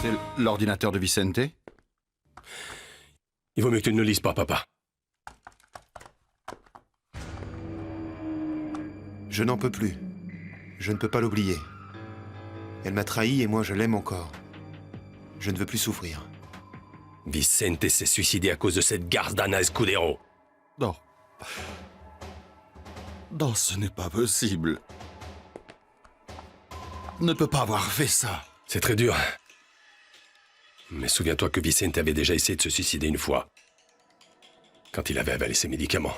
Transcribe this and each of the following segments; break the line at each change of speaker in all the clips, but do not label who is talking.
C'est l'ordinateur de Vicente?
Il vaut mieux que tu ne le lises pas, papa.
Je n'en peux plus. Je ne peux pas l'oublier. Elle m'a trahi et moi je l'aime encore. Je ne veux plus souffrir.
Vicente s'est suicidé à cause de cette garce d'Anna Escudero.
Non. Non, ce n'est pas possible. Ne peut pas avoir fait ça.
C'est très dur. Mais souviens-toi que Vicente avait déjà essayé de se suicider une fois. Quand il avait avalé ses médicaments.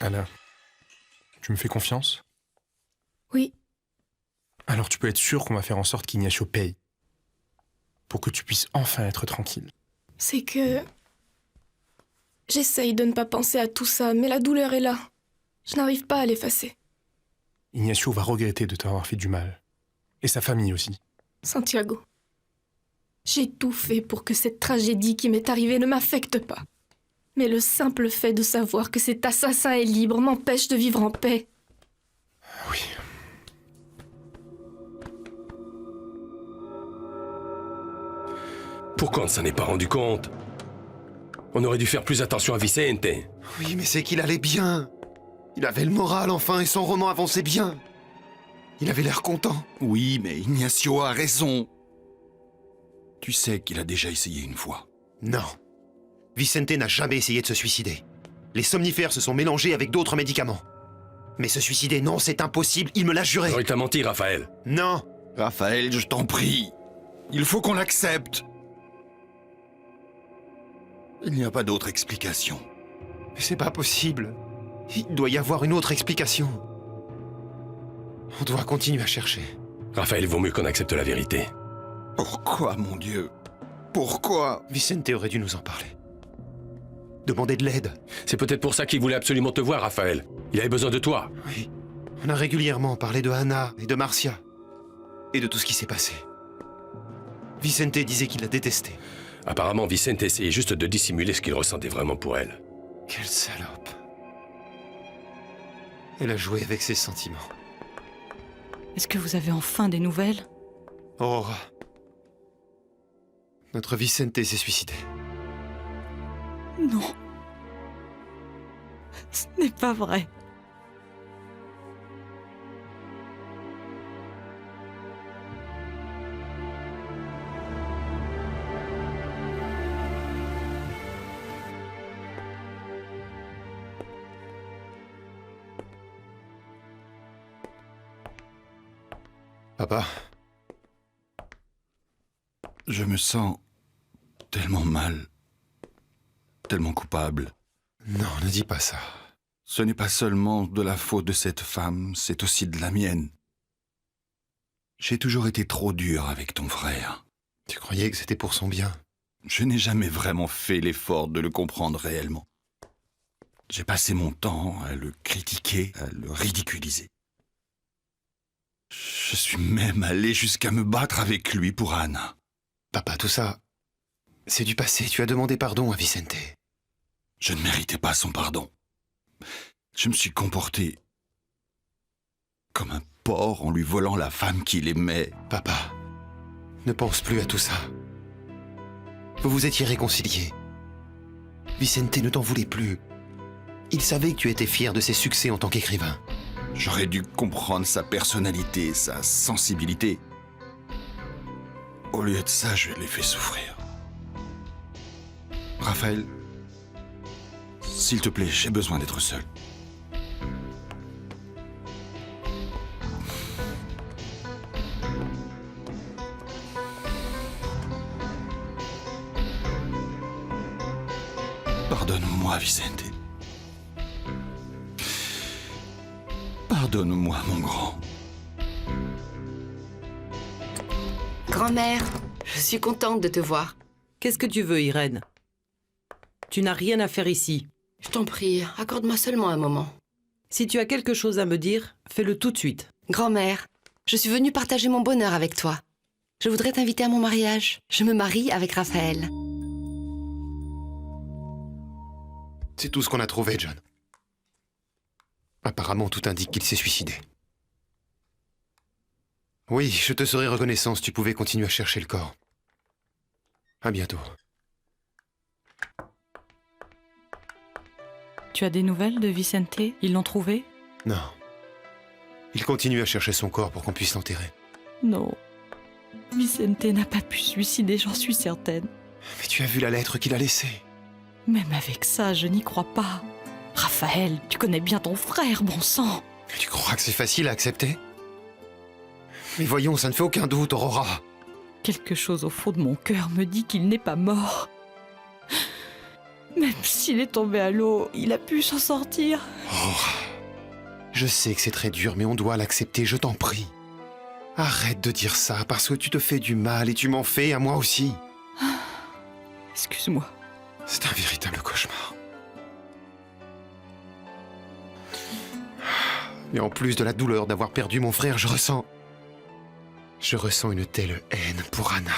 Anna, tu me fais confiance?
Oui.
Alors tu peux être sûr qu'on va faire en sorte qu'Ignacio paye. Pour que tu puisses enfin être tranquille.
C'est que... J'essaye de ne pas penser à tout ça, mais la douleur est là. Je n'arrive pas à l'effacer.
Ignacio va regretter de t'avoir fait du mal. Et sa famille aussi.
Santiago, j'ai tout fait pour que cette tragédie qui m'est arrivée ne m'affecte pas. Mais le simple fait de savoir que cet assassin est libre m'empêche de vivre en paix.
Oui.
Pourquoi on ne s'en est pas rendu compte? On aurait dû faire plus attention à Vicente.
Oui, mais c'est qu'il allait bien. Il avait le moral enfin et son roman avançait bien. Il avait l'air content.
Oui, mais Ignacio a raison. Tu sais qu'il a déjà essayé une fois.
Non. Vicente n'a jamais essayé de se suicider. Les somnifères se sont mélangés avec d'autres médicaments. Mais se suicider, non, c'est impossible, il me l'a juré.
Alors il t'a menti, Raphaël.
Non.
Raphaël, je t'en prie. Il faut qu'on l'accepte. Il n'y a pas d'autre explication.
Mais c'est pas possible. Il doit y avoir une autre explication. On doit continuer à chercher.
Raphaël, il vaut mieux qu'on accepte la vérité.
Pourquoi, mon Dieu? Pourquoi?
Vicente aurait dû nous en parler. Demander de l'aide.
C'est peut-être pour ça qu'il voulait absolument te voir, Raphaël. Il avait besoin de toi.
Oui. On a régulièrement parlé de Anna et de Marcia. Et de tout ce qui s'est passé. Vicente disait qu'il la détestait.
Apparemment, Vicente essayait juste de dissimuler ce qu'il ressentait vraiment pour elle.
Quelle salope. Elle a joué avec ses sentiments.
Est-ce que vous avez enfin des nouvelles?
Aurora. Notre Vicente s'est suicidé.
Non. Ce n'est pas vrai.
Papa,
Je me sens tellement mal, tellement coupable.
non, ne dis pas ça.
Ce n'est pas seulement de la faute de cette femme, c'est aussi de la mienne. J'ai toujours été trop dur avec ton frère.
Tu croyais que c'était pour son bien?
Je n'ai jamais vraiment fait l'effort de le comprendre réellement. J'ai passé mon temps à le critiquer, à le ridiculiser. Je suis même allé jusqu'à me battre avec lui pour Anna.
Papa, tout ça, c'est du passé. Tu as demandé pardon à Vicente.
Je ne méritais pas son pardon. Je me suis comporté comme un porc en lui volant la femme qu'il aimait.
Papa, ne pense plus à tout ça. Vous vous étiez réconciliés. Vicente ne t'en voulait plus. Il savait que tu étais fier de ses succès en tant qu'écrivain.
J'aurais dû comprendre sa personnalité, sa sensibilité. Au lieu de ça, je l'ai fait souffrir. Raphaël, s'il te plaît, j'ai besoin d'être seul. Pardonne-moi, Vicente. Pardonne-moi, mon grand.
Grand-mère, je suis contente de te voir.
Qu'est-ce que tu veux, Irène? Tu n'as rien à faire ici.
Je t'en prie, accorde-moi seulement un moment.
Si tu as quelque chose à me dire, fais-le tout de suite.
Grand-mère, je suis venue partager mon bonheur avec toi. Je voudrais t'inviter à mon mariage. Je me marie avec Raphaël.
C'est tout ce qu'on a trouvé, John. Apparemment, tout indique qu'il s'est suicidé. Oui, je te serais reconnaissant si tu pouvais continuer à chercher le corps. À bientôt.
Tu as des nouvelles de Vicente? Ils l'ont trouvé?
Non. Il continue à chercher son corps pour qu'on puisse l'enterrer.
Non. Vicente n'a pas pu se suicider, j'en suis certaine.
Mais tu as vu la lettre qu'il a laissée?
Même avec ça, je n'y crois pas. Raphaël, tu connais bien ton frère, bon sang.
Tu crois que c'est facile à accepter? Mais voyons, ça ne fait aucun doute, Aurora.
Quelque chose au fond de mon cœur me dit qu'il n'est pas mort. Même s'il est tombé à l'eau, il a pu s'en sortir.
Aurora, je sais que c'est très dur, mais on doit l'accepter, je t'en prie. Arrête de dire ça, parce que tu te fais du mal et tu m'en fais à moi aussi.
Excuse-moi.
C'est un véritable cauchemar. Et en plus de la douleur d'avoir perdu mon frère, je ressens une telle haine pour Anna.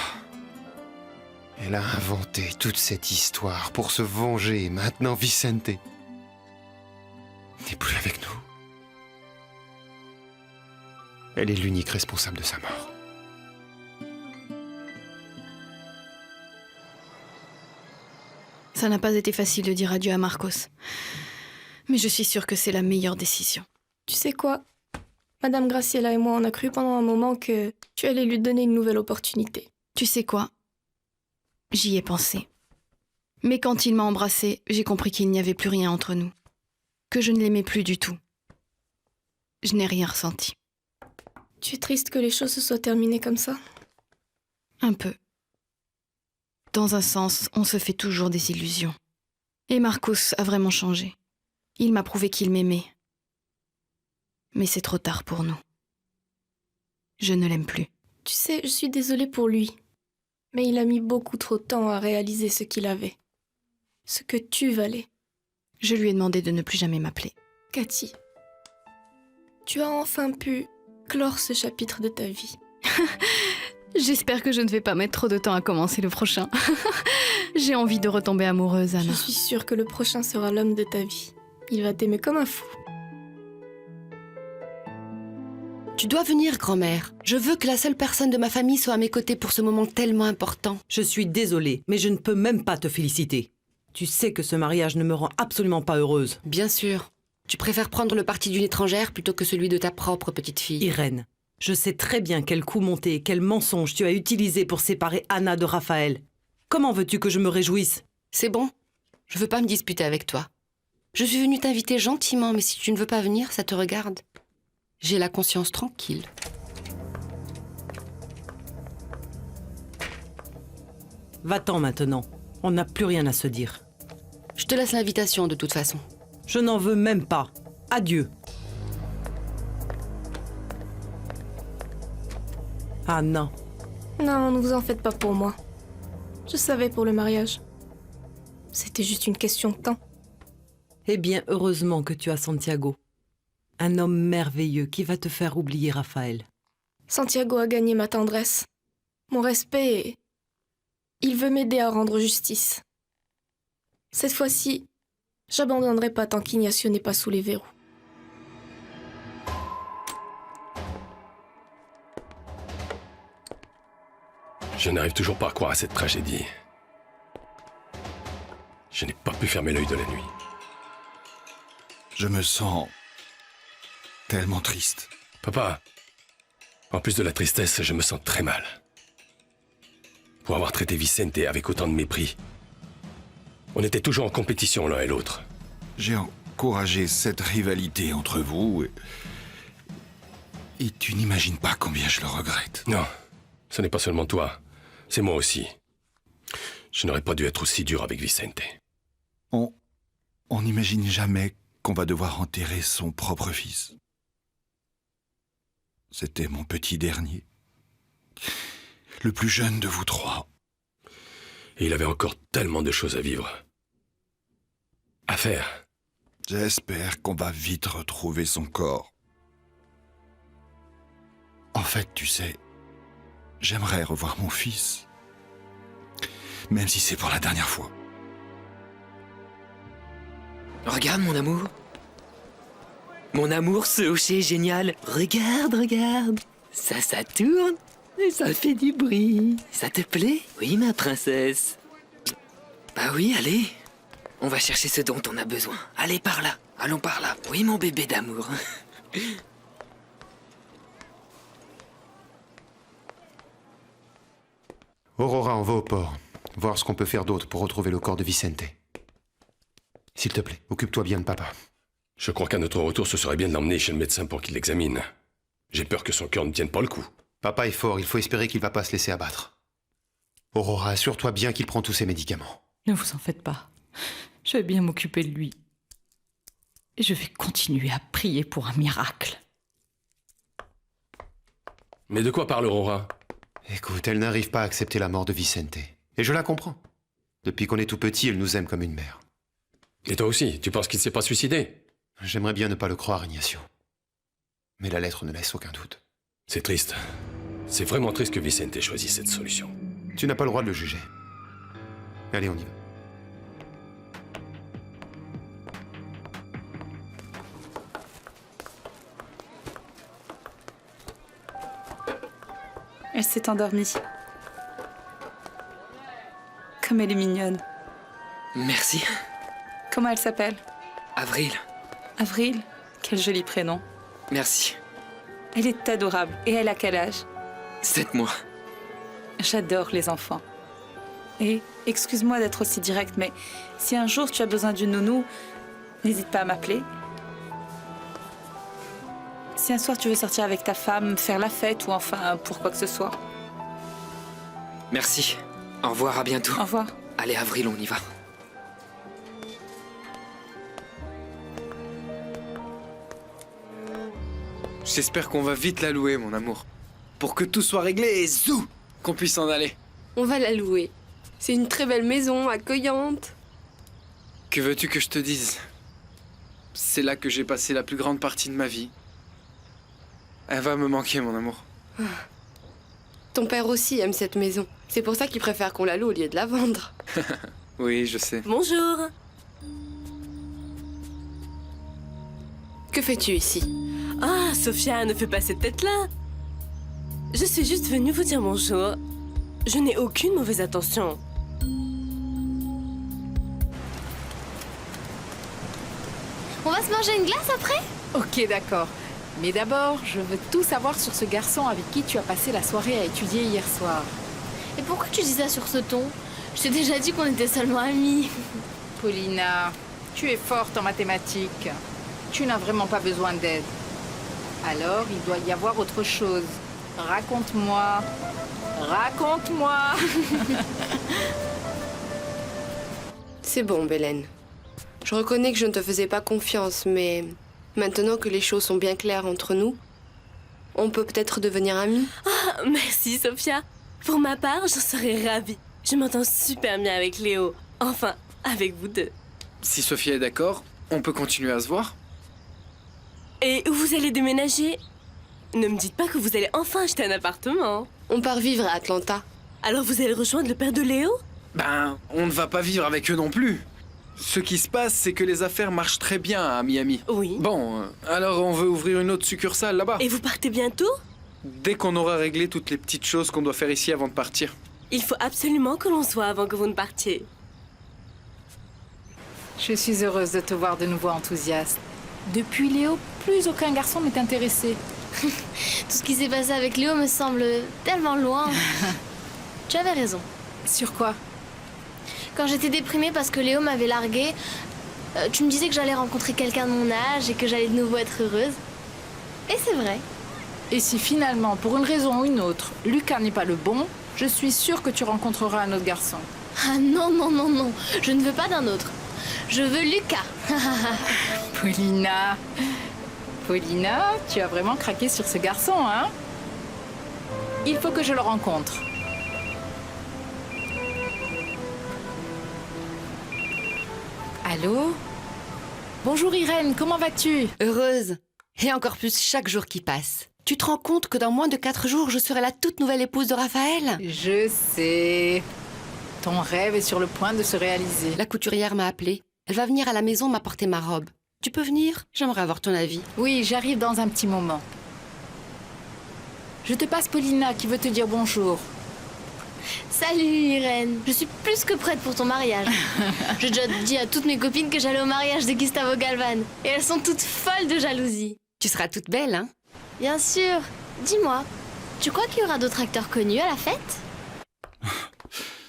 Elle a inventé toute cette histoire pour se venger et maintenant Vicente n'est plus avec nous. Elle est l'unique responsable de sa mort.
Ça n'a pas été facile de dire adieu à Marcos. Mais je suis sûre que c'est la meilleure décision. Tu sais quoi? Madame Graciela et moi, on a cru pendant un moment que tu allais lui donner une nouvelle opportunité. Tu sais quoi? J'y ai pensé. Mais quand il m'a embrassée, j'ai compris qu'il n'y avait plus rien entre nous. Que je ne l'aimais plus du tout. Je n'ai rien ressenti. Tu es triste que les choses se soient terminées comme ça? Un peu. Dans un sens, on se fait toujours des illusions. Et Marcos a vraiment changé. Il m'a prouvé qu'il m'aimait. Mais c'est trop tard pour nous. Je ne l'aime plus. Tu sais, je suis désolée pour lui. Mais il a mis beaucoup trop de temps à réaliser ce qu'il avait. Ce que tu valais. Je lui ai demandé de ne plus jamais m'appeler. Cathy, tu as enfin pu clore ce chapitre de ta vie. J'espère que je ne vais pas mettre trop de temps à commencer le prochain. J'ai envie de retomber amoureuse, Anna. Je suis sûre que le prochain sera l'homme de ta vie. Il va t'aimer comme un fou.
Tu dois venir, grand-mère. Je veux que la seule personne de ma famille soit à mes côtés pour ce moment tellement important.
Je suis désolée, mais je ne peux même pas te féliciter. Tu sais que ce mariage ne me rend absolument pas heureuse.
Bien sûr. Tu préfères prendre le parti d'une étrangère plutôt que celui de ta propre petite fille.
Irène, je sais très bien quel coup monté, quel mensonge tu as utilisé pour séparer Anna de Raphaël. Comment veux-tu que je me réjouisse?
C'est bon. Je veux pas me disputer avec toi. Je suis venue t'inviter gentiment, mais si tu ne veux pas venir, ça te regarde. J'ai la conscience tranquille.
Va-t'en maintenant. On n'a plus rien à se dire.
Je te laisse l'invitation de toute façon.
Je n'en veux même pas. Adieu. Anna.
Non, ne vous en faites pas pour moi. Je savais pour le mariage. C'était juste une question de temps.
Eh bien, heureusement que tu as Santiago. Un homme merveilleux qui va te faire oublier Raphaël.
Santiago a gagné ma tendresse, mon respect et il veut m'aider à rendre justice. Cette fois-ci, j'abandonnerai pas tant qu'Ignacio n'est pas sous les verrous.
Je n'arrive toujours pas à croire à cette tragédie. Je n'ai pas pu fermer l'œil de la nuit.
Je me sens tellement triste.
Papa, en plus de la tristesse, je me sens très mal. Pour avoir traité Vicente avec autant de mépris. On était toujours en compétition l'un et l'autre.
J'ai encouragé cette rivalité entre vous et tu n'imagines pas combien je le regrette.
Non, ce n'est pas seulement toi, c'est moi aussi. Je n'aurais pas dû être aussi dur avec Vicente.
On n'imagine jamais qu'on va devoir enterrer son propre fils. C'était mon petit dernier. Le plus jeune de vous trois.
Et il avait encore tellement de choses à vivre. À faire.
J'espère qu'on va vite retrouver son corps. En fait, tu sais, j'aimerais revoir mon fils. Même si c'est pour la dernière fois.
Regarde mon amour. Mon amour, ce hocher est génial. Regarde, regarde. Ça tourne et ça fait du bruit. Ça te plaît? Oui, ma princesse. Bah oui, allez. On va chercher ce dont on a besoin. Allez, par là. Allons par là. Oui, mon bébé d'amour.
Aurora, on va au port. Voir ce qu'on peut faire d'autre pour retrouver le corps de Vicente. S'il te plaît, occupe-toi bien de papa.
Je crois qu'à notre retour, ce serait bien de l'emmener chez le médecin pour qu'il l'examine. J'ai peur que son cœur ne tienne pas le coup.
Papa est fort, il faut espérer qu'il va pas se laisser abattre. Aurora, assure-toi bien qu'il prend tous ses médicaments.
Ne vous en faites pas. Je vais bien m'occuper de lui. Et je vais continuer à prier pour un miracle.
Mais de quoi parle Aurora?
Écoute, elle n'arrive pas à accepter la mort de Vicente. Et je la comprends. Depuis qu'on est tout petit, elle nous aime comme une mère.
Et toi aussi, tu penses qu'il ne s'est pas suicidé?
J'aimerais bien ne pas le croire, Ignacio. Mais la lettre ne laisse aucun doute.
C'est triste. C'est vraiment triste que Vicente ait choisi cette solution.
Tu n'as pas le droit de le juger. Allez, on y va.
Elle s'est endormie. Comme elle est mignonne.
Merci.
Comment elle s'appelle?
Avril.
Avril? Quel joli prénom.
Merci.
Elle est adorable. Et elle a quel âge?
7 mois.
J'adore les enfants. Et excuse-moi d'être aussi directe, mais si un jour tu as besoin d'une nounou, n'hésite pas à m'appeler. Si un soir tu veux sortir avec ta femme, faire la fête ou enfin pour quoi que ce soit.
Merci. Au revoir, à bientôt.
Au revoir.
Allez, Avril, on y va. J'espère qu'on va vite la louer, mon amour. Pour que tout soit réglé et zou, qu'on puisse en aller.
On va la louer. C'est une très belle maison, accueillante.
Que veux-tu que je te dise? C'est là que j'ai passé la plus grande partie de ma vie. Elle va me manquer, mon amour.
Ton père aussi aime cette maison. C'est pour ça qu'il préfère qu'on la loue au lieu de la vendre.
Oui, je sais.
Bonjour. Que fais-tu ici?
Ah, Sophia, ne fais pas cette tête-là. Je suis juste venue vous dire bonjour. Je n'ai aucune mauvaise intention.
On va se manger une glace après?
Ok, d'accord. Mais d'abord, je veux tout savoir sur ce garçon avec qui tu as passé la soirée à étudier hier soir.
Et pourquoi tu dis ça sur ce ton? Je t'ai déjà dit qu'on était seulement amis.
Paulina, tu es forte en mathématiques. Tu n'as vraiment pas besoin d'aide. Alors, il doit y avoir autre chose. Raconte-moi. Raconte-moi.
C'est bon, Bélène. Je reconnais que je ne te faisais pas confiance, mais maintenant que les choses sont bien claires entre nous, on peut peut-être devenir amis.
Ah, merci, Sophia. Pour ma part, j'en serais ravie. Je m'entends super bien avec Léo. Enfin, avec vous deux.
Si Sophia est d'accord, on peut continuer à se voir.
Et où vous allez déménager? Ne me dites pas que vous allez enfin acheter un appartement.
On part vivre à Atlanta.
Alors vous allez rejoindre le père de Léo?
Ben, on ne va pas vivre avec eux non plus. Ce qui se passe, c'est que les affaires marchent très bien à Miami.
Oui.
Bon, alors on veut ouvrir une autre succursale là-bas.
Et vous partez bientôt?
Dès qu'on aura réglé toutes les petites choses qu'on doit faire ici avant de partir.
Il faut absolument que l'on se voit avant que vous ne partiez.
Je suis heureuse de te voir de nouveau enthousiaste. Depuis Léo, plus aucun garçon m'est intéressé.
Tout ce qui s'est passé avec Léo me semble tellement loin. Tu avais raison.
Sur quoi?
Quand j'étais déprimée parce que Léo m'avait larguée, tu me disais que j'allais rencontrer quelqu'un de mon âge et que j'allais de nouveau être heureuse. Et c'est vrai.
Et si finalement, pour une raison ou une autre, Lucas n'est pas le bon, je suis sûre que tu rencontreras un autre garçon.
Ah non, non, non, non. Je ne veux pas d'un autre. Je veux Lucas.
Paulina. Paulina, tu as vraiment craqué sur ce garçon, hein? Il faut que je le rencontre. Allô? Bonjour Irène, comment vas-tu?
Heureuse. Et encore plus chaque jour qui passe. Tu te rends compte que dans moins de 4 jours, je serai la toute nouvelle épouse de Raphaël?
Je sais. Ton rêve est sur le point de se réaliser.
La couturière m'a appelée. Elle va venir à la maison m'apporter ma robe. Tu peux venir? J'aimerais avoir ton avis.
Oui, j'arrive dans un petit moment. Je te passe Paulina qui veut te dire bonjour.
Salut Irène, je suis plus que prête pour ton mariage. J'ai déjà dit à toutes mes copines que j'allais au mariage de Gustavo Galvan. Et elles sont toutes folles de jalousie.
Tu seras toute belle, hein?
Bien sûr. Dis-moi, tu crois qu'il y aura d'autres acteurs connus à la fête?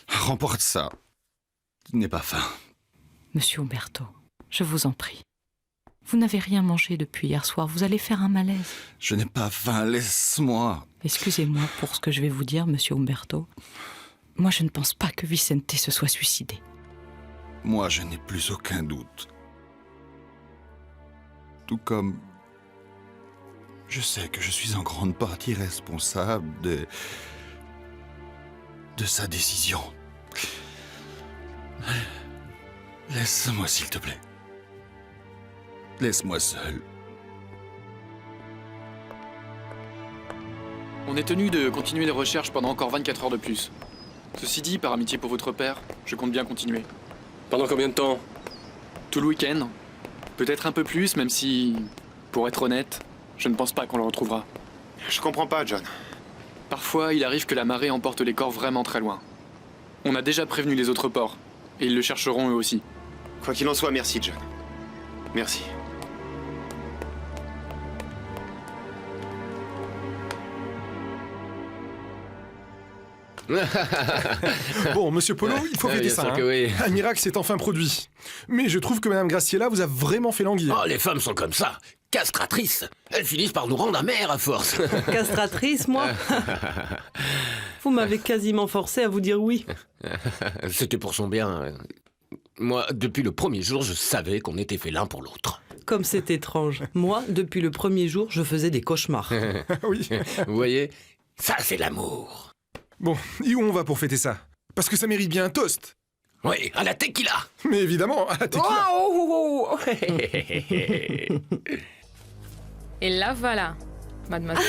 Remporte ça. Tu n'es pas faim.
Monsieur Umberto, je vous en prie. Vous n'avez rien mangé depuis hier soir, vous allez faire un malaise.
Je n'ai pas faim, laisse-moi.
Excusez-moi pour ce que je vais vous dire, monsieur Umberto. Moi, je ne pense pas que Vicente se soit suicidé.
Moi, je n'ai plus aucun doute. Tout comme... Je sais que je suis en grande partie responsable de sa décision. Laisse-moi, s'il te plaît. Laisse-moi seul.
On est tenu de continuer les recherches pendant encore 24 heures de plus. Ceci dit, par amitié pour votre père, je compte bien continuer.
Pendant combien de temps?
Tout le week-end. Peut-être un peu plus, même si, pour être honnête, je ne pense pas qu'on le retrouvera.
Je comprends pas, John.
Parfois, il arrive que la marée emporte les corps vraiment très loin. On a déjà prévenu les autres ports, et ils le chercheront eux aussi.
Quoi qu'il en soit, merci, John. Merci.
Bon, monsieur Polo, il faut fêter
bien
ça.
sûr que oui.
Un miracle s'est enfin produit. Mais je trouve que madame Graciela vous a vraiment fait languir.
Oh, les femmes sont comme ça, castratrices. Elles finissent par nous rendre amers à force.
Castratrice, moi? Vous m'avez quasiment forcé à vous dire oui.
C'était pour son bien. Moi, depuis le premier jour, je savais qu'on était faits l'un pour l'autre.
Comme c'est étrange. Moi, depuis le premier jour, je faisais des cauchemars.
Oui.
Vous voyez, ça c'est l'amour.
Bon, et où on va pour fêter ça? Parce que ça mérite bien un toast.
Oui, à la tequila.
Mais évidemment, à la tequila.
Oh. Et là, voilà, mademoiselle.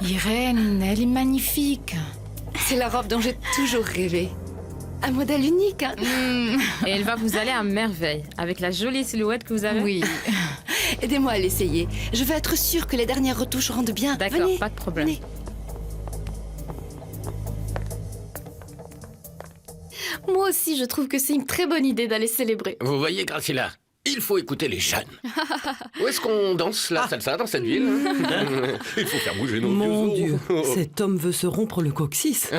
Irène, elle est magnifique.
C'est la robe dont j'ai toujours rêvé. Un modèle unique, hein?
Et elle va vous aller à merveille, avec la jolie silhouette que vous avez.
Oui. Aidez-moi à l'essayer. Je veux être sûre que les dernières retouches rendent bien.
D'accord,
Venez,
pas de problème.
venez.
Moi aussi, je trouve que c'est une très bonne idée d'aller célébrer.
Vous voyez, Graciela, il faut écouter les jeunes. Où est-ce qu'on danse la salsa dans cette ville? Il faut faire bouger nos
Mon
vieux
Dieu,
os.
cet homme veut se rompre le coccyx.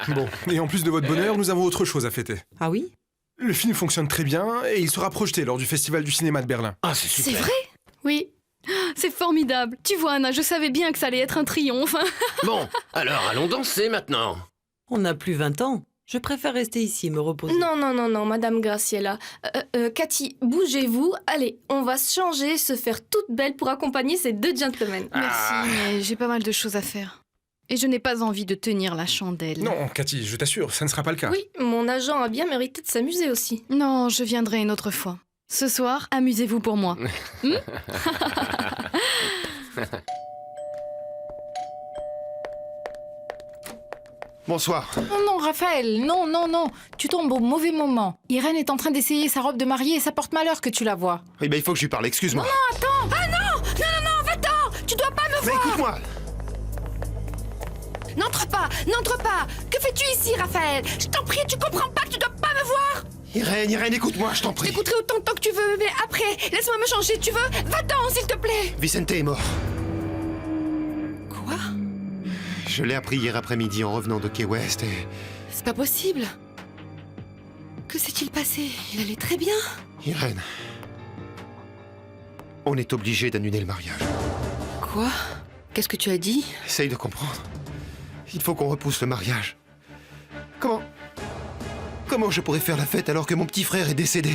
Bon, et en plus de votre bonheur, nous avons autre chose à fêter.
Ah oui?
Le film fonctionne très bien et il sera projeté lors du Festival du cinéma de Berlin.
Ah, c'est super.
C'est vrai? Oui. C'est formidable. Tu vois, Anna, je savais bien que ça allait être un triomphe.
Bon, alors allons danser maintenant.
On n'a plus 20 ans. Je préfère rester ici, me reposer.
Non, Madame Graciela. Cathy, bougez-vous. Allez, on va se changer, se faire toute belle pour accompagner ces deux gentlemen.
Merci, mais j'ai pas mal de choses à faire. Et je n'ai pas envie de tenir la chandelle.
Non, Cathy, je t'assure, ça ne sera pas le cas.
Oui, mon agent a bien mérité de s'amuser aussi.
Non, je viendrai une autre fois. Ce soir, amusez-vous pour moi.
Bonsoir.
Non, Raphaël, non. Tu tombes au mauvais moment. Irène est en train d'essayer sa robe de mariée et ça porte malheur que tu la vois.
Oui, il faut que je lui parle, excuse-moi.
Non, attends. Ah non, va-t'en. Tu dois pas me
Mais
voir.
écoute-moi.
N'entre pas. Que fais-tu ici, Raphaël? Je t'en prie, tu comprends pas que tu dois pas me voir?
Irène, écoute-moi, je t'en prie.
J'écouterai autant de temps que tu veux, mais après, laisse-moi me changer, tu veux? Va-t'en, s'il te plaît.
Vicente est mort.
Quoi?
Je l'ai appris hier après-midi en revenant de Key West et...
C'est pas possible. Que s'est-il passé? Il allait très bien.
Irène... On est obligé d'annuler le mariage.
Quoi? Qu'est-ce que tu as dit?
Essaye de comprendre. Il faut qu'on repousse le mariage. Comment je pourrais faire la fête alors que mon petit frère est décédé?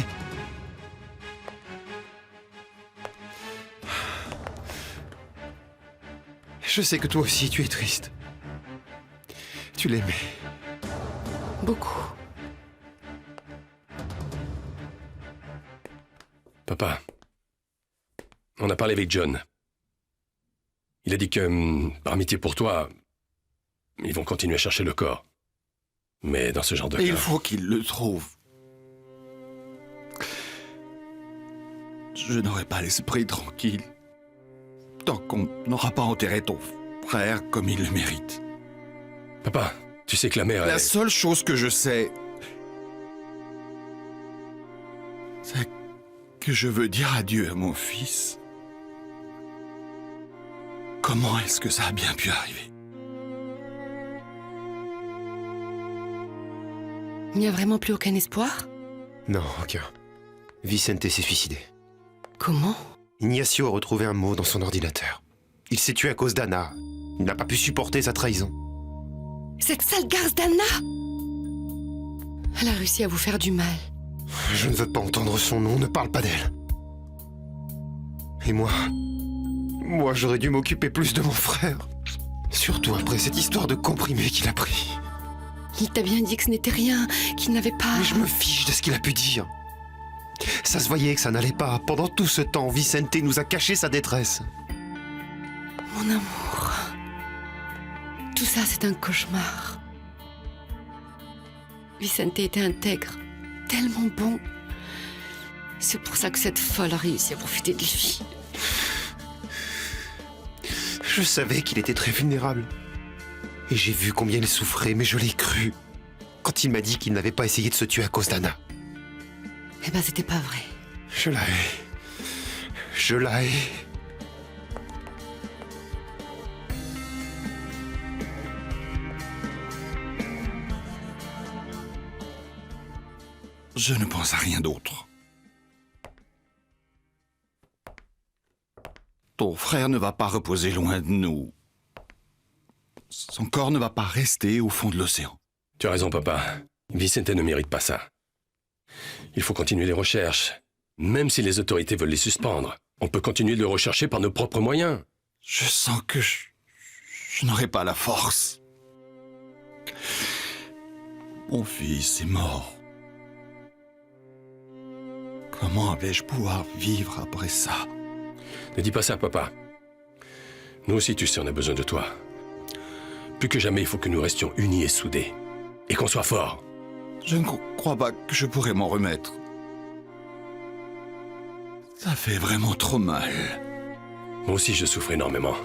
Je sais que toi aussi tu es triste. Tu l'aimais.
Beaucoup.
Papa, on a parlé avec John. Il a dit que, par amitié pour toi, ils vont continuer à chercher le corps. Mais dans ce genre de cas...
Il faut qu'il le trouve. Je n'aurai pas l'esprit tranquille tant qu'on n'aura pas enterré ton frère comme il le mérite.
Papa, tu sais que la mère
La
est...
seule chose que je sais, c'est que je veux dire adieu à mon fils. Comment est-ce que ça a bien pu arriver?
Il n'y a vraiment plus aucun espoir?
Non, aucun. Vicente s'est suicidé.
Comment?
Ignacio a retrouvé un mot dans son ordinateur. Il s'est tué à cause d'Anna. Il n'a pas pu supporter sa trahison.
Cette sale garce d'Anna! Elle a réussi à vous faire du mal.
Je ne veux pas entendre son nom, ne parle pas d'elle. Et moi j'aurais dû m'occuper plus de mon frère. Surtout après cette histoire de comprimé qu'il a pris.
Il t'a bien dit que ce n'était rien, qu'il n'avait pas...
Mais je me fiche de ce qu'il a pu dire. Ça se voyait que ça n'allait pas. Pendant tout ce temps, Vicente nous a caché sa détresse.
Mon amour... Tout ça, c'est un cauchemar. Vicente était intègre, tellement bon. C'est pour ça que cette folle a réussi à profiter de lui.
Je savais qu'il était très vulnérable. Et j'ai vu combien il souffrait, mais je l'ai cru. Quand il m'a dit qu'il n'avait pas essayé de se tuer à cause d'Anna.
Eh ben, c'était pas vrai.
Je la hais. Je la hais.
Je ne pense à rien d'autre. Ton frère ne va pas reposer loin de nous. Son corps ne va pas rester au fond de l'océan.
Tu as raison, papa. Vicente ne mérite pas ça. Il faut continuer les recherches. Même si les autorités veulent les suspendre, on peut continuer de le rechercher par nos propres moyens.
Je sens que je n'aurai pas la force. Mon fils est mort. Comment vais-je pouvoir vivre après ça?
Ne dis pas ça, papa. Nous aussi, tu sais, on a besoin de toi. Plus que jamais, il faut que nous restions unis et soudés. Et qu'on soit forts.
Je ne crois pas que je pourrais m'en remettre. Ça fait vraiment trop mal.
Moi aussi, je souffre énormément.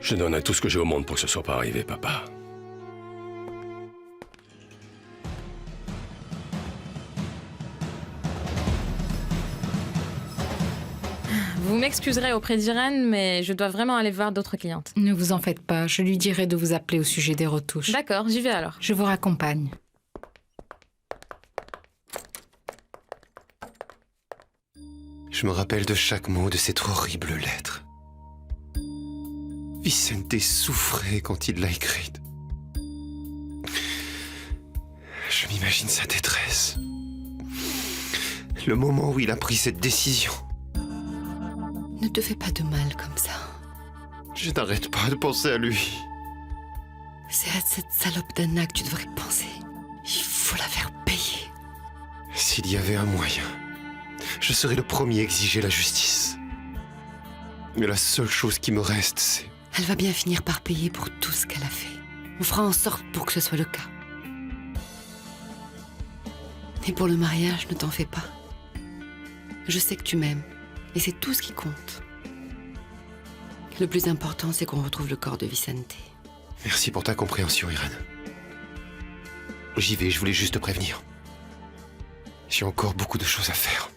Je donnerai tout ce que j'ai au monde pour que ce soit pas arrivé, papa.
Vous m'excuserez auprès d'Irène, mais je dois vraiment aller voir d'autres clientes.
Ne vous en faites pas, je lui dirai de vous appeler au sujet des retouches.
D'accord, j'y vais alors.
Je vous raccompagne.
Je me rappelle de chaque mot de cette horrible lettre. Vicente souffrait quand il l'a écrite. Je m'imagine sa détresse. Le moment où il a pris cette décision.
Ne te fais pas de mal comme ça.
Je n'arrête pas de penser à lui.
C'est à cette salope d'Anna que tu devrais penser. Il faut la faire payer.
S'il y avait un moyen, je serais le premier à exiger la justice. Mais la seule chose qui me reste, c'est...
Elle va bien finir par payer pour tout ce qu'elle a fait. On fera en sorte pour que ce soit le cas. Et pour le mariage, ne t'en fais pas. Je sais que tu m'aimes, et c'est tout ce qui compte. Le plus important, c'est qu'on retrouve le corps de Vicente.
Merci pour ta compréhension, Irène. J'y vais, je voulais juste te prévenir. J'ai encore beaucoup de choses à faire.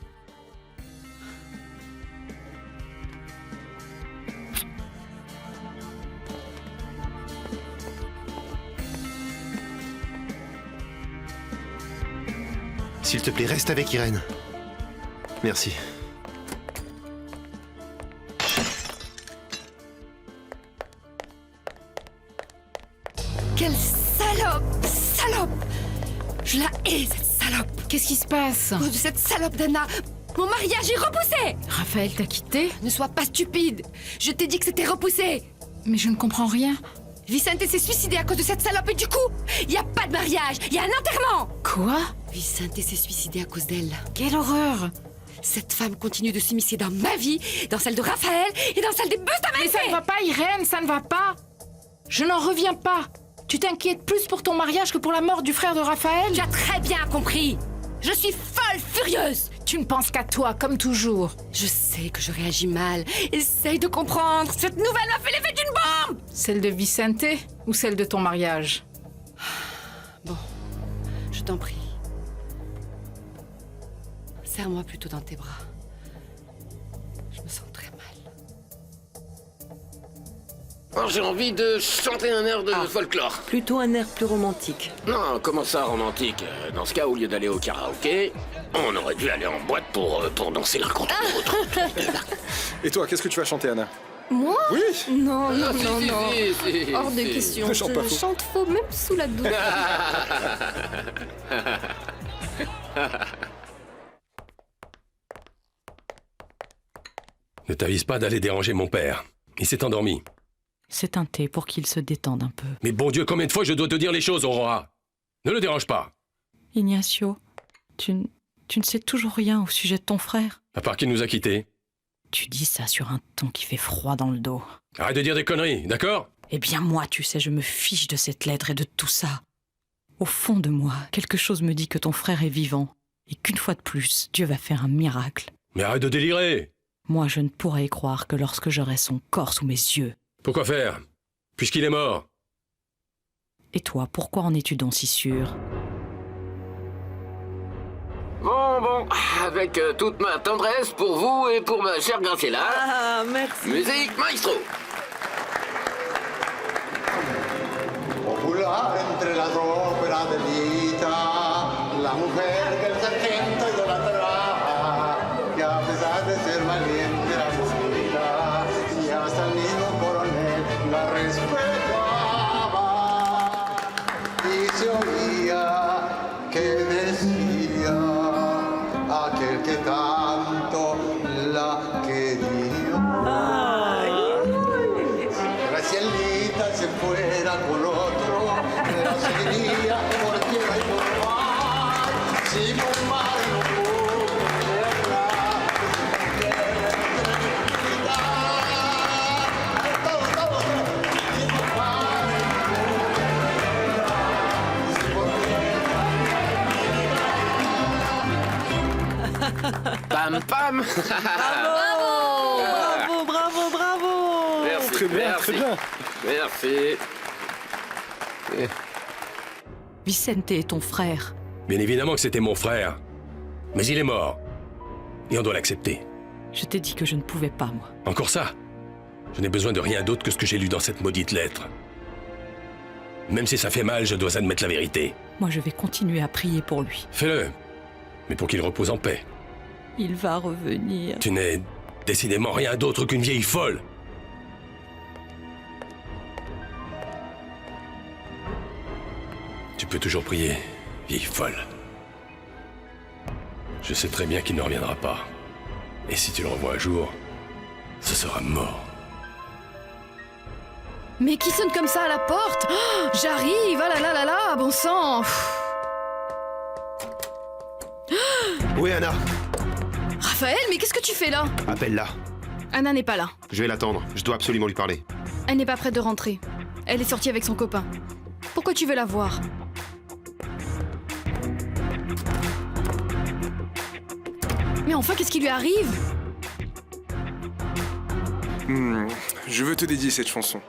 S'il te plaît, reste avec Irène. Merci.
Quelle salope! Salope! Je la hais, cette salope!
Qu'est-ce qui se passe?
À cause de cette salope d'Anna, mon mariage est repoussé!
Raphaël t'a quitté?
Ne sois pas stupide! Je t'ai dit que c'était repoussé!
Mais je ne comprends rien.
Vicente s'est suicidé à cause de cette salope et du coup, il n'y a pas de mariage, il y a un enterrement!
Quoi?
Vicente s'est suicidé à cause d'elle.
Quelle horreur!
Cette femme continue de s'immiscer dans ma vie, dans celle de Raphaël et dans celle des Bustamante!
Mais ça ne va pas, Irène, ça ne va pas! Je n'en reviens pas! Tu t'inquiètes plus pour ton mariage que pour la mort du frère de Raphaël?
Tu as très bien compris! Je suis folle furieuse! Tu
Tu ne penses qu'à toi, comme toujours.
Je sais que je réagis mal. Essaye de comprendre. Cette nouvelle m'a fait l'effet d'une bombe.
Celle de Vicente ou celle de ton mariage?
Bon, je t'en prie. Serre-moi plutôt dans tes bras. Je me sens très mal.
Oh, j'ai envie de chanter un air de folklore.
Plutôt un air plus romantique.
Non, comment ça, romantique? Dans ce cas, au lieu d'aller au karaoké, on aurait dû aller en boîte pour danser l'un contre l'autre.
Et toi, qu'est-ce que tu vas chanter, Anna?
Moi?
Oui.
Non, non,
Ah, si,
non,
si,
non.
si,
Hors de
si.
question.
Ne chante pas
Je
faux.
chante faux, même sous la douche.
Ne t'avise pas d'aller déranger mon père. Il s'est endormi.
C'est un thé pour qu'il se détende un peu.
Mais bon Dieu, combien de fois je dois te dire les choses, Aurora? Ne le dérange pas.
Ignacio, tu ne sais toujours rien au sujet de ton frère.
À part qu'il nous a quittés.
Tu dis ça sur un ton qui fait froid dans le dos.
Arrête de dire des conneries, d'accord?
Eh bien moi, tu sais, je me fiche de cette lettre et de tout ça. Au fond de moi, quelque chose me dit que ton frère est vivant. Et qu'une fois de plus, Dieu va faire un miracle.
Mais arrête de délirer.
Moi, je ne pourrais y croire que lorsque j'aurai son corps sous mes yeux.
Pourquoi faire? Puisqu'il est mort.
Et toi, pourquoi en es-tu donc si sûr?
Bon, avec toute ma tendresse pour vous et pour ma chère Graciela.
Ah, merci.
Musique maestro.
Popular entre las óperas de Lita, la mujer que el sargento idolatraba, que a pesar de ser valiente era aburrida, y hasta el mismo coronel la respetaba. Y se oía que decía aquel que tanto la quería. Gracielita se fuera con otro, la seguiría por tierra y por mar. Si por mar no pudo verla, todo, si por mar no pudo verla, si por
Pam pam.
Bravo, bravo, bravo.
Merci,
Très bien,
merci.
très bien.
Merci.
Vicente est ton frère.
Bien évidemment que c'était mon frère. Mais il est mort. Et on doit l'accepter.
Je t'ai dit que je ne pouvais pas, moi.
Encore ça? Je n'ai besoin de rien d'autre que ce que j'ai lu dans cette maudite lettre. Même si ça fait mal, je dois admettre la vérité.
Moi, je vais continuer à prier pour lui.
Fais-le. Mais pour qu'il repose en paix.
Il va revenir.
Tu n'es décidément rien d'autre qu'une vieille folle. Tu peux toujours prier, vieille folle. Je sais très bien qu'il ne reviendra pas. Et si tu le revois un jour, ce sera mort.
Mais qui sonne comme ça à la porte? Oh, j'arrive, ah là là là là, bon sang.
Oui, Anna.
Raphaël, mais qu'est-ce que tu fais là?
Appelle-la.
Anna n'est pas là.
Je vais l'attendre. Je dois absolument lui parler.
Elle n'est pas prête de rentrer. Elle est sortie avec son copain. Pourquoi tu veux la voir? Mais enfin, qu'est-ce qui lui arrive?
Je veux te dédier cette chanson.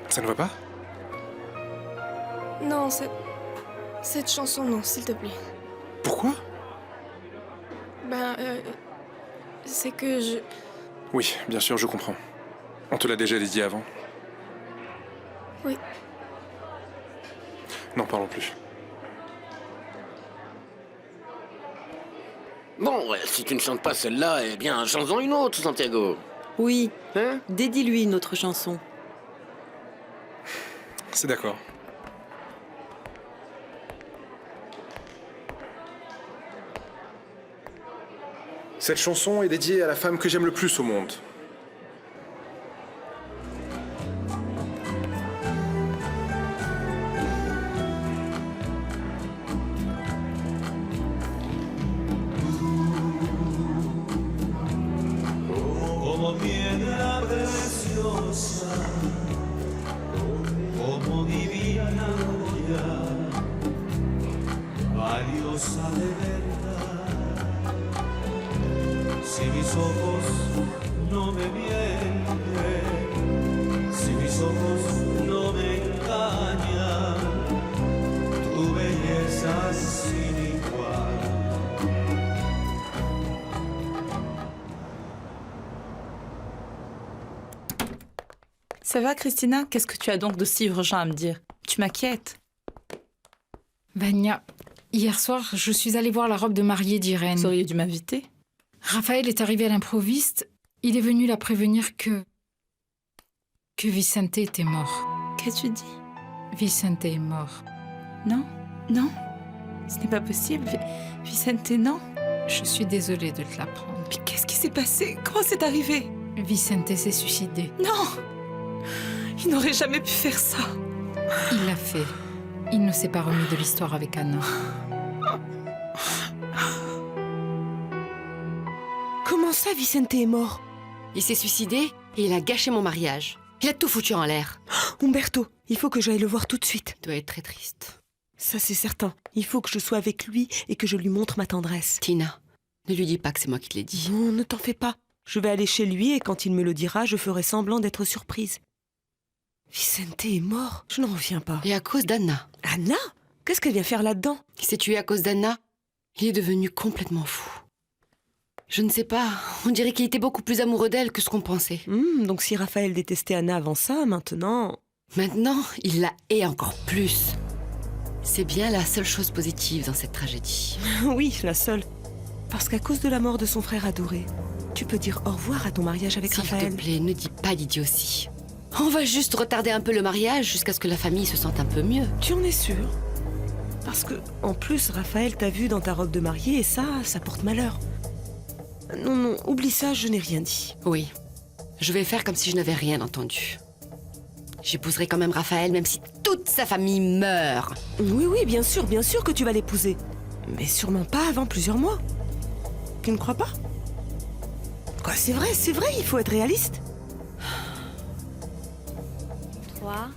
Ça ne va pas?
Non, cette chanson, non, s'il te plaît.
Pourquoi?
C'est que je...
Oui, bien sûr, je comprends. On te l'a déjà dédié avant.
Oui.
N'en parlons plus.
Bon, si tu ne chantes pas celle-là, eh bien, chante-en une autre, Santiago.
Oui.
Hein?
Dédie-lui une autre chanson.
C'est d'accord. Cette chanson est dédiée à la femme que j'aime le plus au monde.
como piedra preciosa,
Ça va, Christina? Qu'est-ce que tu as donc d'aussi urgent à me dire? Tu m'inquiètes.
Vania, hier soir, je suis allée voir la robe de mariée d'Irène.
Vous auriez dû m'inviter.
Raphaël est arrivé à l'improviste. Il est venu la prévenir que Vicente était mort.
Qu'as-tu dit?
Vicente est mort.
Non, non, ce n'est pas possible. Vicente, non.
Je suis désolée de te l'apprendre.
Mais qu'est-ce qui s'est passé? Comment c'est arrivé?
Vicente s'est suicidé.
Non! Il n'aurait jamais pu faire ça.
Il l'a fait. Il ne s'est pas remis de l'histoire avec Anna.
Comment ça, Vicente est mort?
Il s'est suicidé et il a gâché mon mariage. Il a tout foutu en l'air.
Umberto, il faut que j'aille le voir tout de suite.
Il doit être très triste.
Ça, c'est certain. Il faut que je sois avec lui et que je lui montre ma tendresse.
Tina, ne lui dis pas que c'est moi qui te l'ai dit.
Non, ne t'en fais pas. Je vais aller chez lui et quand il me le dira, je ferai semblant d'être surprise. Vicente est mort? Je n'en reviens pas.
Et à cause d'Anna.
Anna? Qu'est-ce qu'elle vient faire là-dedans?
Il s'est tué à cause d'Anna. Il est devenu complètement fou. Je ne sais pas, on dirait qu'il était beaucoup plus amoureux d'elle que ce qu'on pensait.
Donc si Raphaël détestait Anna avant ça, maintenant...
Maintenant, il la hait encore plus. C'est bien la seule chose positive dans cette tragédie.
Oui, la seule. Parce qu'à cause de la mort de son frère adoré, tu peux dire au revoir à ton mariage avec Raphaël.
S'il te plaît, ne dis pas d'idiotie. On va juste retarder un peu le mariage jusqu'à ce que la famille se sente un peu mieux.
Tu en es sûre? Parce que, en plus, Raphaël t'a vu dans ta robe de mariée et ça porte malheur. Non, non, oublie ça, je n'ai rien dit.
Oui, je vais faire comme si je n'avais rien entendu. J'épouserai quand même Raphaël, même si toute sa famille meurt.
Oui, oui, bien sûr que tu vas l'épouser. Mais sûrement pas avant plusieurs mois. Tu ne crois pas? Quoi, c'est vrai, il faut être réaliste.
3,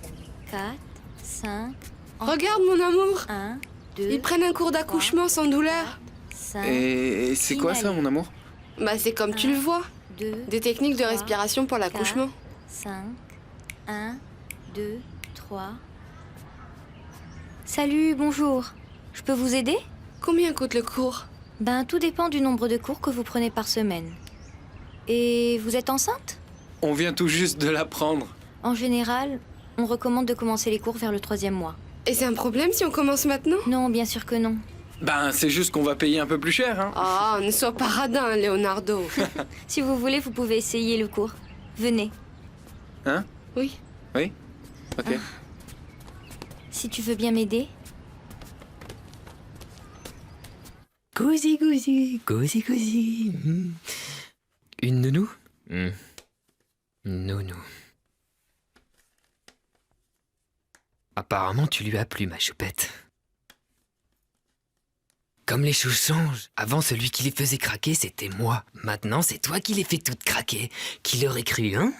4, 5...
Regarde, mon amour.
1, 2...
Ils prennent un cours d'accouchement sans douleur.
5...
Et c'est quoi ça, mon amour?
Bah, c'est comme tu le vois.
2,
Des techniques de respiration pour l'accouchement.
5, 1, 2, 3... Salut, bonjour. Je peux vous aider?
Combien coûte le cours?
Ben, tout dépend du nombre de cours que vous prenez par semaine. Et vous êtes enceinte?
On vient tout juste de l'apprendre.
En général, on recommande de commencer les cours vers le 3e mois.
Et c'est un problème si on commence maintenant?
Non, bien sûr que non.
Ben, c'est juste qu'on va payer un peu plus cher, hein.
Oh, ne sois pas radin, Leonardo.
Si vous voulez, vous pouvez essayer le cours. Venez.
Hein?
Oui.
Oui? Ok.
Si tu veux bien m'aider.
Cosy. Une nounou? Nounou. Apparemment, tu lui as plu, ma choupette. Comme les choses changent. Avant, celui qui les faisait craquer, c'était moi. Maintenant, c'est toi qui les fais toutes craquer. Qui l'aurait cru, hein?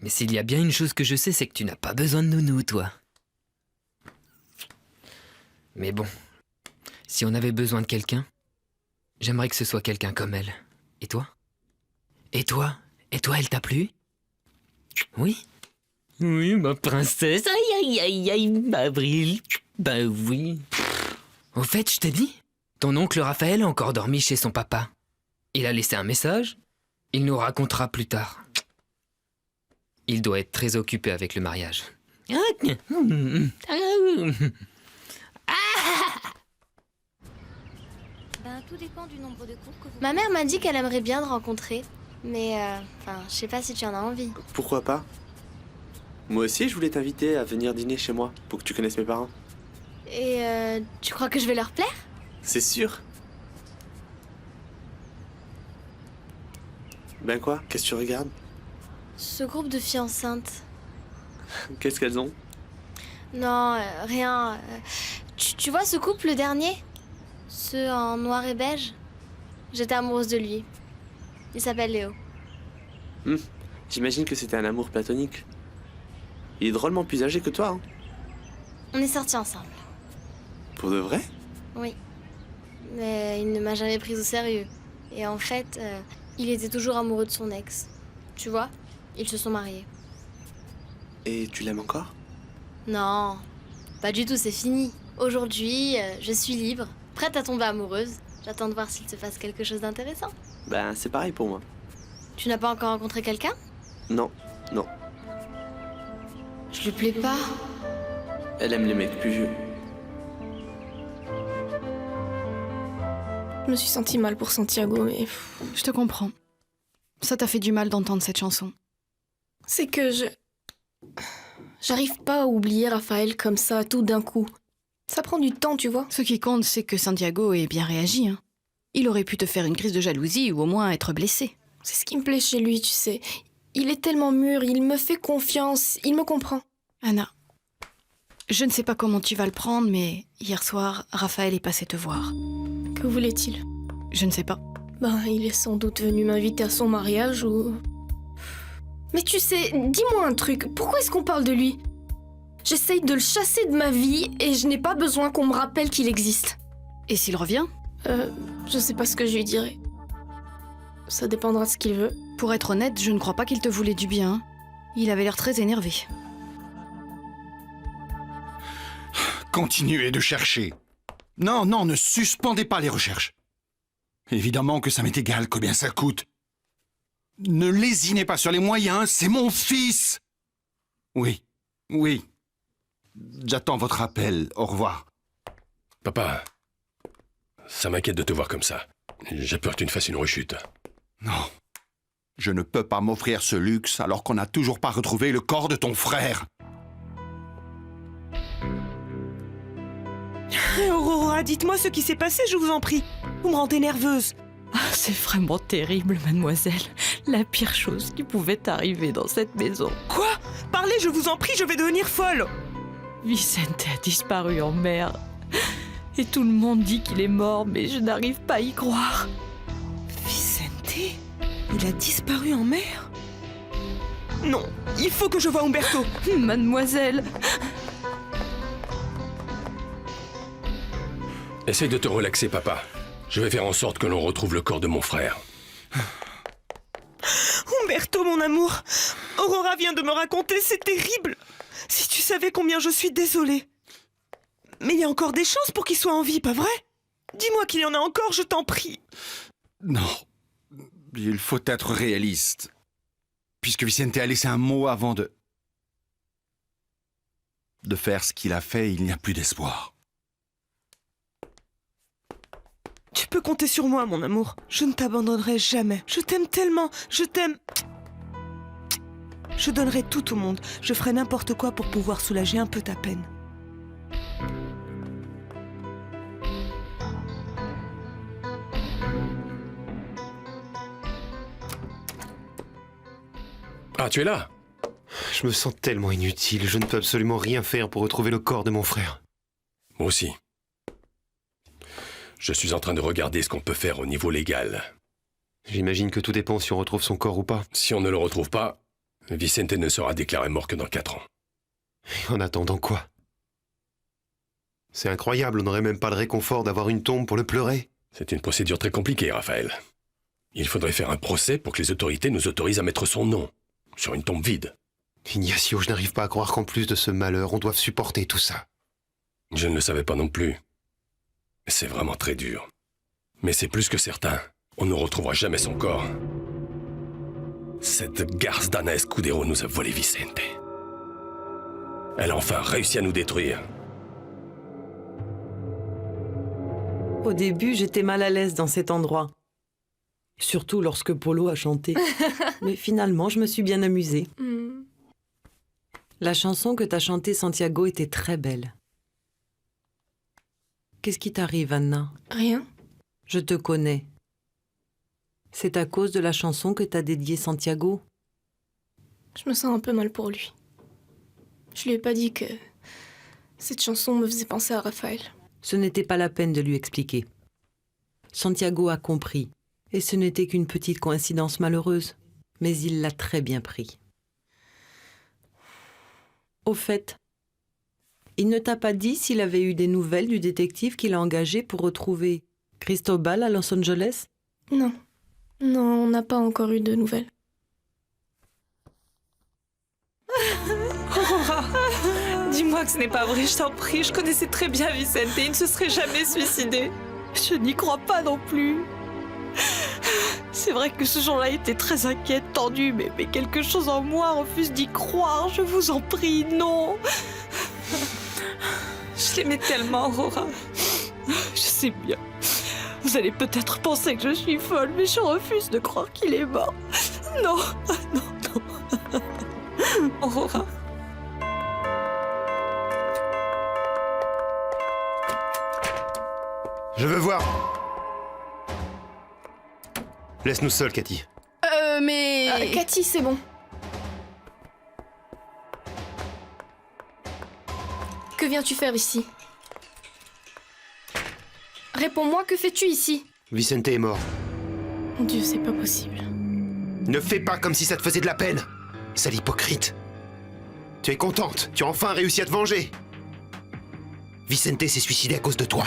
Mais s'il y a bien une chose que je sais, c'est que tu n'as pas besoin de nounou, toi. Mais bon, si on avait besoin de quelqu'un, j'aimerais que ce soit quelqu'un comme elle. Et toi? Et toi, elle t'a plu? Oui? Oui, ma princesse. Aïe, ma brille. Ben oui. Au fait, je t'ai dit, ton oncle Raphaël a encore dormi chez son papa. Il a laissé un message. Il nous racontera plus tard. Il doit être très occupé avec le mariage.
Ben, tout dépend du nombre de cours que vous...
Ma mère m'a dit qu'elle aimerait bien te rencontrer. Mais, je sais pas si tu en as envie.
Pourquoi pas? Moi aussi, je voulais t'inviter à venir dîner chez moi, pour que tu connaisses mes parents.
Et, tu crois que je vais leur plaire?
C'est sûr. Ben quoi? Qu'est-ce que tu regardes?
Ce groupe de filles enceintes.
Qu'est-ce qu'elles ont?
Non, rien. Tu vois ce couple, le dernier? Ceux en noir et beige? J'étais amoureuse de lui. Il s'appelle Léo.
J'imagine que c'était un amour platonique. Il est drôlement plus âgé que toi, hein?
On est sortis ensemble.
Pour de vrai?
Oui. Mais il ne m'a jamais prise au sérieux. Et en fait, il était toujours amoureux de son ex. Tu vois? Ils se sont mariés.
Et tu l'aimes encore?
Non, pas du tout, c'est fini. Aujourd'hui, je suis libre, prête à tomber amoureuse. J'attends de voir s'il se passe quelque chose d'intéressant.
Ben, c'est pareil pour moi.
Tu n'as pas encore rencontré quelqu'un?
Non, Non.
Je lui plais pas.
Elle aime les mecs plus vieux.
Je me suis sentie mal pour Santiago, mais... Je te comprends. Ça t'a fait du mal d'entendre cette chanson. C'est que j'arrive pas à oublier Raphaël comme ça, tout d'un coup. Ça prend du temps, tu vois. Ce qui compte, c'est que Santiago ait bien réagi. Hein. Il aurait pu te faire une crise de jalousie ou au moins être blessé. C'est ce qui me plaît chez lui, tu sais. Il est tellement mûr, il me fait confiance, il me comprend. Anna, je ne sais pas comment tu vas le prendre, mais hier soir, Raphaël est passé te voir. Que voulait-il? Je ne sais pas.
Ben,
Il est sans doute venu m'inviter à son mariage ou... Mais tu sais, dis-moi un truc, pourquoi est-ce qu'on parle de lui? J'essaye de le chasser de ma vie et je n'ai pas besoin qu'on me rappelle qu'il existe. Et s'il revient?
Je sais pas ce que je lui dirai. Ça dépendra de ce qu'il veut.
Pour être honnête, je ne crois pas qu'il te voulait du bien. Il avait l'air très énervé.
Continuez de chercher. Non, non, ne suspendez pas les recherches. Évidemment que ça m'est égal combien ça coûte. Ne lésinez pas sur les moyens, c'est mon fils. Oui, oui. J'attends votre appel. Au revoir.
Papa, ça m'inquiète de te voir comme ça. J'ai peur que tu ne fasses une rechute.
Non. Je ne peux pas m'offrir ce luxe alors qu'on n'a toujours pas retrouvé le corps de ton frère.
Aurora, dites-moi ce qui s'est passé, je vous en prie. Vous me rendez nerveuse.
Ah, c'est vraiment terrible, mademoiselle. La pire chose qui pouvait arriver dans cette maison.
Quoi? Parlez, je vous en prie, je vais devenir folle.
Vicente a disparu en mer. Et tout le monde dit qu'il est mort, mais je n'arrive pas à y croire.
Vicente? Il a disparu en mer? Non, il faut que je voie Umberto.
Mademoiselle.
Essaye de te relaxer, papa. Je vais faire en sorte que l'on retrouve le corps de mon frère.
Umberto, mon amour. Aurora vient de me raconter, c'est terrible. Si tu savais combien je suis désolée. Mais il y a encore des chances pour qu'il soit en vie, pas vrai? Dis-moi qu'il y en a encore, je t'en prie.
Non. Il faut être réaliste. Puisque Vicente a laissé un mot avant de faire ce qu'il a fait, il n'y a plus d'espoir.
Tu peux compter sur moi, mon amour. Je ne t'abandonnerai jamais. Je t'aime tellement. Je t'aime. Je donnerai tout au monde. Je ferai n'importe quoi pour pouvoir soulager un peu ta peine.
Ah, tu es là?
Je me sens tellement inutile. Je ne peux absolument rien faire pour retrouver le corps de mon frère.
Moi aussi. Je suis en train de regarder ce qu'on peut faire au niveau légal.
J'imagine que tout dépend si on retrouve son corps ou pas.
Si on ne le retrouve pas, Vicente ne sera déclaré mort que dans 4 ans.
Et en attendant quoi? C'est incroyable, on n'aurait même pas le réconfort d'avoir une tombe pour le pleurer.
C'est une procédure très compliquée, Raphaël. Il faudrait faire un procès pour que les autorités nous autorisent à mettre son nom sur une tombe vide.
Ignacio, je n'arrive pas à croire qu'en plus de ce malheur, on doive supporter tout ça.
Je ne le savais pas non plus. C'est vraiment très dur. Mais c'est plus que certain. On ne retrouvera jamais son corps. Cette garce d'Anna Escudero nous a volé Vicente. Elle a enfin réussi à nous détruire.
Au début, j'étais mal à l'aise dans cet endroit. Surtout lorsque Polo a chanté. Mais finalement, je me suis bien amusée. La chanson que t'as chantée, Santiago, était très belle. Qu'est-ce qui t'arrive, Anna?
Rien.
Je te connais. C'est à cause de la chanson que t'as dédiée Santiago?
Je me sens un peu mal pour lui. Je lui ai pas dit que cette chanson me faisait penser à Raphaël.
Ce n'était pas la peine de lui expliquer. Santiago a compris, et ce n'était qu'une petite coïncidence malheureuse, mais il l'a très bien pris. Au fait, il ne t'a pas dit s'il avait eu des nouvelles du détective qu'il a engagé pour retrouver Cristobal à Los Angeles?
Non. Non, on n'a pas encore eu de nouvelles.
Aurora, dis-moi que ce n'est pas vrai, je t'en prie. Je connaissais très bien Vicente, il ne se serait jamais suicidé.
Je n'y crois pas non plus.
C'est vrai que ce jour-là était très inquiète, tendue, mais quelque chose en moi refuse d'y croire. Je vous en prie, non. Je l'aimais tellement, Aurora. Je sais bien. Vous allez peut-être penser que je suis folle, mais je refuse de croire qu'il est mort. Non, non, non. Aurora.
Je veux voir. Laisse-nous seuls, Cathy.
Mais... Cathy, c'est bon. Que viens-tu faire ici? Réponds-moi, que fais-tu ici?
Vicente est mort.
Mon Dieu, c'est pas possible.
Ne fais pas comme si ça te faisait de la peine. Sale hypocrite. Tu es contente. Tu as enfin réussi à te venger. Vicente s'est suicidé à cause de toi.